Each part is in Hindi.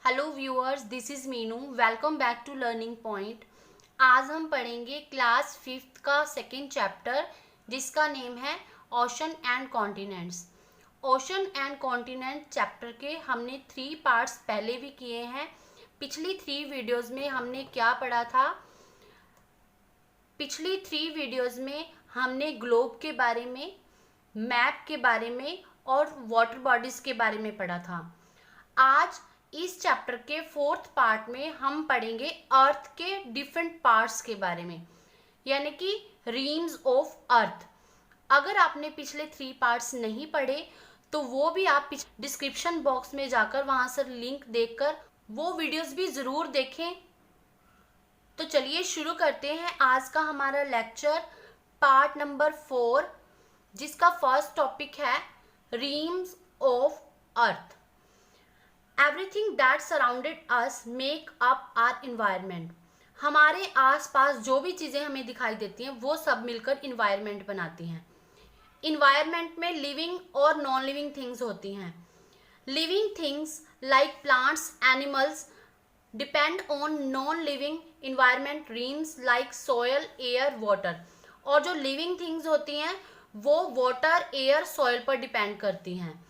Hello viewers, this is Meenu. Welcome back to learning point. आज हम पढ़ेंगे क्लास 5th का सेकेंड चैप्टर, जिसका नेम है ocean and continents. Ocean and continent chapter के हमने 3 पार्ट्स पहले भी किए हैं। पिछली 3 वीडियोज़ में हमने क्या पढ़ा था? पिछली 3 वीडियोज़ में हमने ग्लोब के बारे में, मैप के बारे में और वाटर बॉडीज़ के बारे में पढ़ा था। आज इस चैप्टर के 4th पार्ट में हम पढ़ेंगे अर्थ के डिफरेंट पार्ट्स के बारे में, यानी कि रीम्स ऑफ अर्थ। अगर आपने पिछले 3 पार्ट्स नहीं पढ़े तो वो भी आप डिस्क्रिप्शन बॉक्स में जाकर वहां से लिंक देखकर वो वीडियोस भी ज़रूर देखें। तो चलिए शुरू करते हैं आज का हमारा लेक्चर, पार्ट नंबर 4, जिसका फर्स्ट टॉपिक है realms of earth. Everything that surrounded us make up our environment. हमारे आसपास जो भी चीज़ें हमें दिखाई देती हैं वो सब मिलकर इन्वायरमेंट बनाती हैं। इन्वायरमेंट में लिविंग और नॉन लिविंग थिंग्स होती हैं। Living things like plants, animals depend on non living environment realms like soil, air, water. और जो लिविंग थिंग्स होती हैं वो वाटर, एयर, सॉयल पर डिपेंड करती हैं।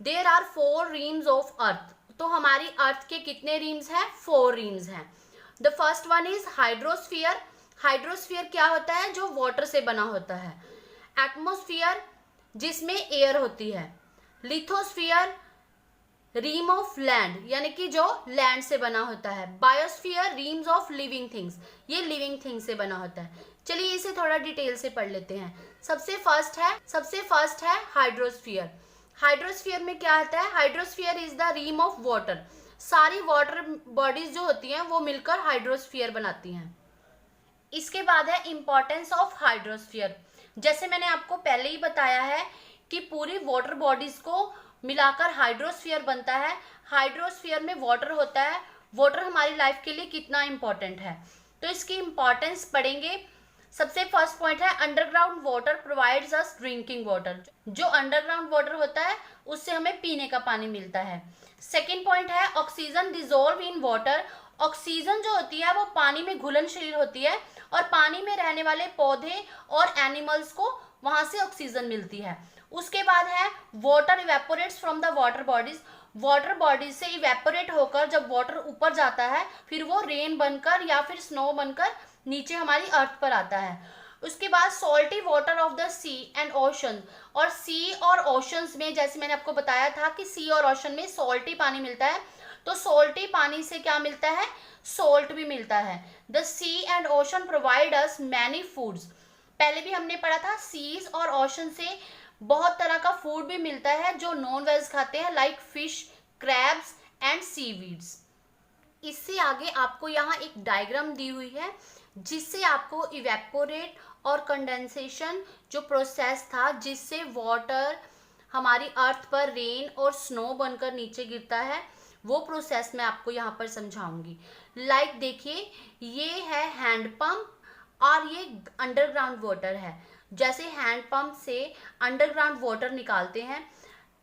There are 4 realms of earth. तो हमारी अर्थ के कितने रीम्स हैं? 4 रीम्स हैं। The first one is hydrosphere. Hydrosphere क्या होता है? जो वाटर से बना होता है। एटमोस्फियर, जिसमें एयर होती है। लिथोस्फीयर, रीम ऑफ लैंड, यानी कि जो लैंड से बना होता है। Biosphere, reams of living things, ये लिविंग थिंग्स से बना होता है। चलिए इसे थोड़ा डिटेल से पढ़ लेते हैं। सबसे फर्स्ट है हाइड्रोस्फीयर। हाइड्रोस्फीयर में क्या आता है? Hydrosphere is the realm of water. सारी वाटर बॉडीज जो होती हैं वो मिलकर हाइड्रोस्फीयर बनाती हैं। इसके बाद है इंपॉर्टेंस ऑफ हाइड्रोस्फीयर। जैसे मैंने आपको पहले ही बताया है कि पूरी वाटर बॉडीज को मिलाकर हाइड्रोस्फीयर बनता है। हाइड्रोस्फीयर में वाटर होता है। वाटर हमारी लाइफ के लिए कितना इंपॉर्टेंट है, तो इसकी इंपॉर्टेंस पढ़ेंगे। सबसे फर्स्ट पॉइंट है underground water provides us drinking water. जो अंडरग्राउंड वाटर होता है उससे हमें पीने का पानी मिलता है। सेकेंड पॉइंट है oxygen dissolve in water. Oxygen जो होती है वो पानी में घुलनशील होती है और पानी में रहने वाले पौधे और एनिमल्स को वहां से ऑक्सीजन मिलती है। उसके बाद है water evaporates from the water bodies. Water bodies से इवेपोरेट होकर जब वाटर ऊपर जाता है फिर वो रेन बनकर या फिर स्नो बनकर नीचे हमारी अर्थ पर आता है। उसके बाद salty water of the sea and ocean. और सी और ओशंस में, जैसे मैंने आपको बताया था कि सी और ओशन में सॉल्टी पानी मिलता है, तो सॉल्टी पानी से क्या मिलता है? सॉल्ट भी मिलता है। The sea and ocean provide us many foods. पहले भी हमने पढ़ा था सीज और ओशन से बहुत तरह का फूड भी मिलता है जो नॉन वेज खाते हैं, like fish, crabs and seaweeds. इससे आगे आपको यहाँ एक डायग्राम दी हुई है जिससे आपको इवेपोरेट और कंडेंसेशन जो प्रोसेस था जिससे वाटर हमारी अर्थ पर रेन और स्नो बनकर नीचे गिरता है, वो प्रोसेस मैं आपको यहाँ पर समझाऊंगी। लाइक देखिए, ये है हैंड पंप और ये अंडरग्राउंड वाटर है। जैसे हैंड पंप से अंडरग्राउंड वाटर निकालते हैं,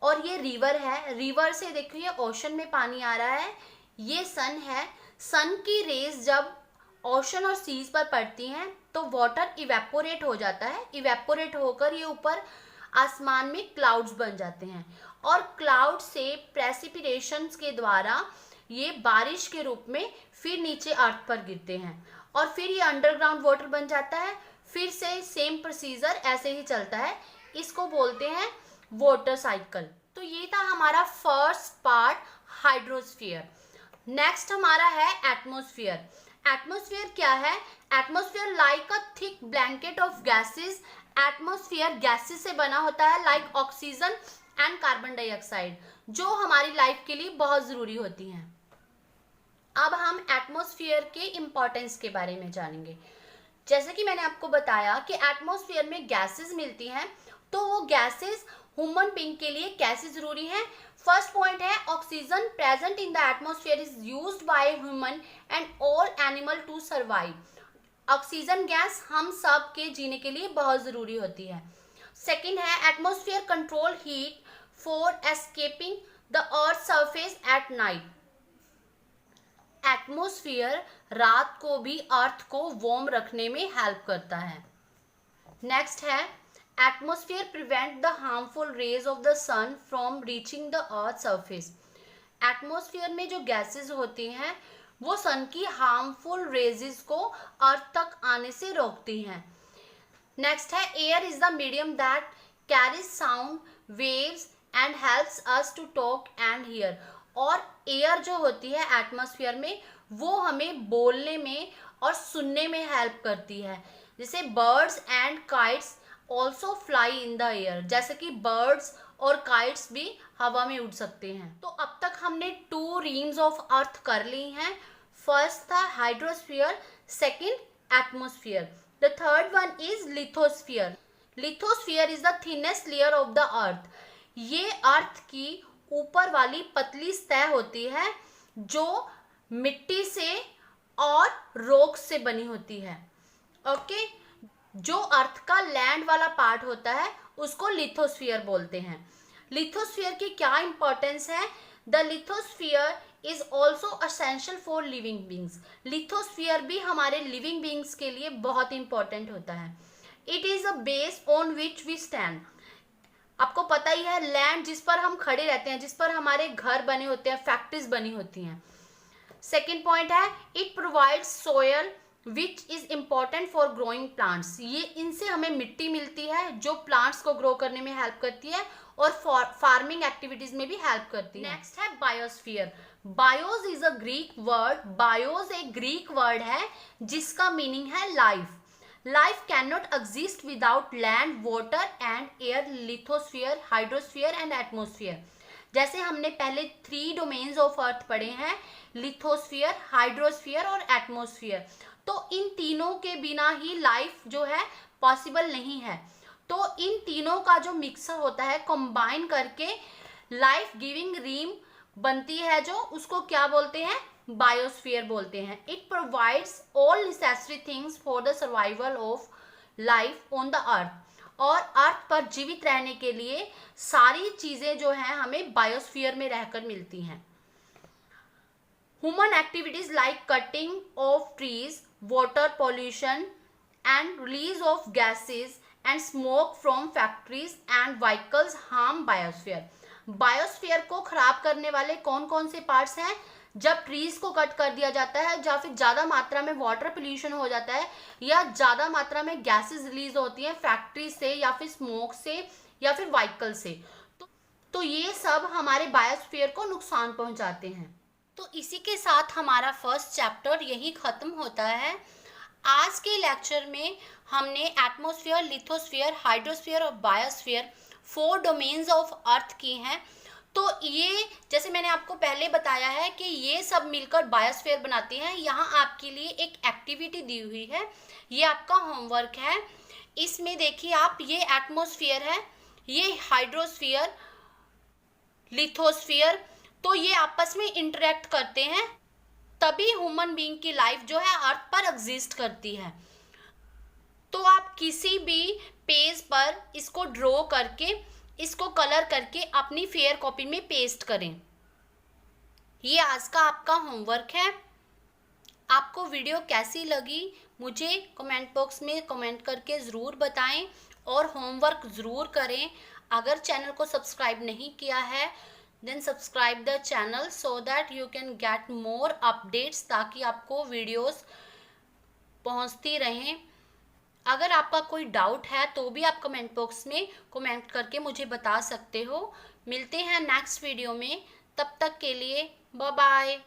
और ये रिवर है। रिवर से देखिए ओशन में पानी आ रहा है। ये सन है। सन की रेज जब ओशन और सीज पर पड़ती हैं तो वाटर इवेपोरेट हो जाता है। इवेपोरेट होकर ये ऊपर आसमान में क्लाउड्स बन जाते हैं और क्लाउड से प्रेसिपिटेशंस के द्वारा ये बारिश के रूप में फिर नीचे अर्थ पर गिरते हैं और फिर ये अंडरग्राउंड वाटर बन जाता है। फिर से सेम प्रोसीजर ऐसे ही चलता है। इसको बोलते हैं वाटर साइकिल। तो ये था हमारा फर्स्ट पार्ट, हाइड्रोस्फीयर। नेक्स्ट हमारा है एटमॉस्फेयर। एटमॉस्फेयर क्या है? Atmosphere like a thick blanket of gases. Atmosphere gases से बना होता है, like oxygen and carbon dioxide, जो हमारी लाइफ के लिए बहुत ज़रूरी होती हैं। अब हम एटमॉस्फेयर के इम्पोर्टेंस के बारे में जानेंगे। जैसे कि मैंने आपको बताया कि एटमॉस्फेयर में गैसेस मिलती हैं, तो वो गैसेस ह्यूमन बीइंग के लिए कैसे ज़रूरी हैं? फर्स्ट पॉइंट है oxygen present in the atmosphere is used by human and all animal to survive. Oxygen gas हम सब के जीने के लिए बहुत ज़रूरी होती है। सेकेंड है atmosphere control heat for escaping the earth surface at night. Atmosphere रात को भी अर्थ को वार्म रखने में हेल्प करता है। नेक्स्ट है atmosphere prevent the harmful rays of the sun from reaching the earth surface. Atmosphere में जो गैसेस होती हैं वो सन की हार्मफुल रेजेस को अर्थ तक आने से रोकती हैं। नेक्स्ट है air is the medium that carries sound waves and helps us to talk and hear. और एयर जो होती है एटमॉस्फेयर में वो हमें बोलने में और सुनने में हेल्प करती है। जैसे birds and kites also fly in the air, जैसे कि बर्ड्स और काइट्स भी हवा में उड़ सकते हैं। तो अब तक हमने 2 रिम्स ऑफ अर्थ कर ली हैं। फर्स्ट था hydrosphere, second atmosphere. The third one is lithosphere. Lithosphere is the thinnest layer of the earth. ये अर्थ की ऊपर वाली पतली सतह होती है जो मिट्टी से और रॉक से बनी होती है। ओके, जो अर्थ का लैंड वाला पार्ट होता है उसको लिथोस्फीयर बोलते हैं। लिथोस्फीयर की क्या इंपॉर्टेंस है? The lithosphere is also essential for living beings. Lithosphere भी हमारे लिविंग बींग्स के लिए बहुत इंपॉर्टेंट होता है। It is a base on which we stand. आपको पता ही है लैंड जिस पर हम खड़े रहते हैं, जिस पर हमारे घर बने होते हैं, फैक्ट्रीज बनी होती हैं। सेकेंड पॉइंट है it provides soil which is important for growing plants. ये इनसे हमें मिट्टी मिलती है जो प्लांट्स को ग्रो करने में हेल्प करती है और फार्मिंग एक्टिविटीज में भी हेल्प करती है। नेक्स्ट है biosphere. BIOS is a Greek word. BIOS एक ग्रीक वर्ड है जिसका मीनिंग है life. Life can not exist without land, water and air, lithosphere, hydrosphere and atmosphere. जैसे हमने पहले 3 डोमेन्स ऑफ अर्थ पढ़े हैं, लिथोस्फीयर, हाइड्रोस्फीयर और एटमॉस्फेयर। तो इन तीनों के बिना ही लाइफ जो है पॉसिबल नहीं है। तो इन तीनों का जो मिक्सर होता है, कंबाइन करके लाइफ गिविंग रिम बनती है, जो उसको क्या बोलते हैं? बायोस्फीयर बोलते हैं। It provides all necessary things for the survival of life on the earth. और अर्थ पर जीवित रहने के लिए सारी चीजें जो हैं हमें बायोस्फीयर में रहकर मिलती हैं। Human activities like cutting of trees, water pollution and release of gases and smoke from factories and vehicles harm biosphere. Biosphere को खराब करने वाले कौन कौन से पार्ट्स हैं? जब ट्रीज को कट कर दिया जाता है, या फिर ज़्यादा मात्रा में वाटर पोल्यूशन हो जाता है, या ज़्यादा मात्रा में गैसेस रिलीज होती हैं फैक्ट्री से, या फिर स्मोक से, या फिर व्हीकल से, तो ये सब हमारे बायोस्फीयर को नुकसान पहुंचाते हैं। तो इसी के साथ हमारा फर्स्ट चैप्टर यही ख़त्म होता है। आज के लेक्चर में हमने एटमॉस्फेयर, लिथोस्फीयर, हाइड्रोस्फीयर और बायोस्फीयर 4 डोमेन्स ऑफ अर्थ की हैं। तो ये जैसे मैंने आपको पहले बताया है कि ये सब मिलकर बायोस्फीयर बनाती हैं। यहाँ आपके लिए एक एक्टिविटी दी हुई है, ये आपका होमवर्क है। इसमें देखिए आप, ये एटमॉस्फेयर है, ये हाइड्रोस्फीयर, लिथोस्फीयर, तो ये आपस में इंटरेक्ट करते हैं, तभी ह्यूमन बीइंग की लाइफ जो है अर्थ पर एग्जिस्ट करती है। तो आप किसी भी पेज पर इसको ड्रॉ करके, इसको कलर करके अपनी फेयर कॉपी में पेस्ट करें। ये आज का आपका होमवर्क है। आपको वीडियो कैसी लगी मुझे कमेंट बॉक्स में कमेंट करके ज़रूर बताएं और होमवर्क ज़रूर करें। अगर चैनल को सब्सक्राइब नहीं किया है then subscribe the channel so that you can get more updates, ताकि आपको वीडियोस पहुंचती रहें। अगर आपका कोई डाउट है तो भी आप कमेंट बॉक्स में कमेंट करके मुझे बता सकते हो। मिलते हैं नेक्स्ट वीडियो में, तब तक के लिए बाय बाय।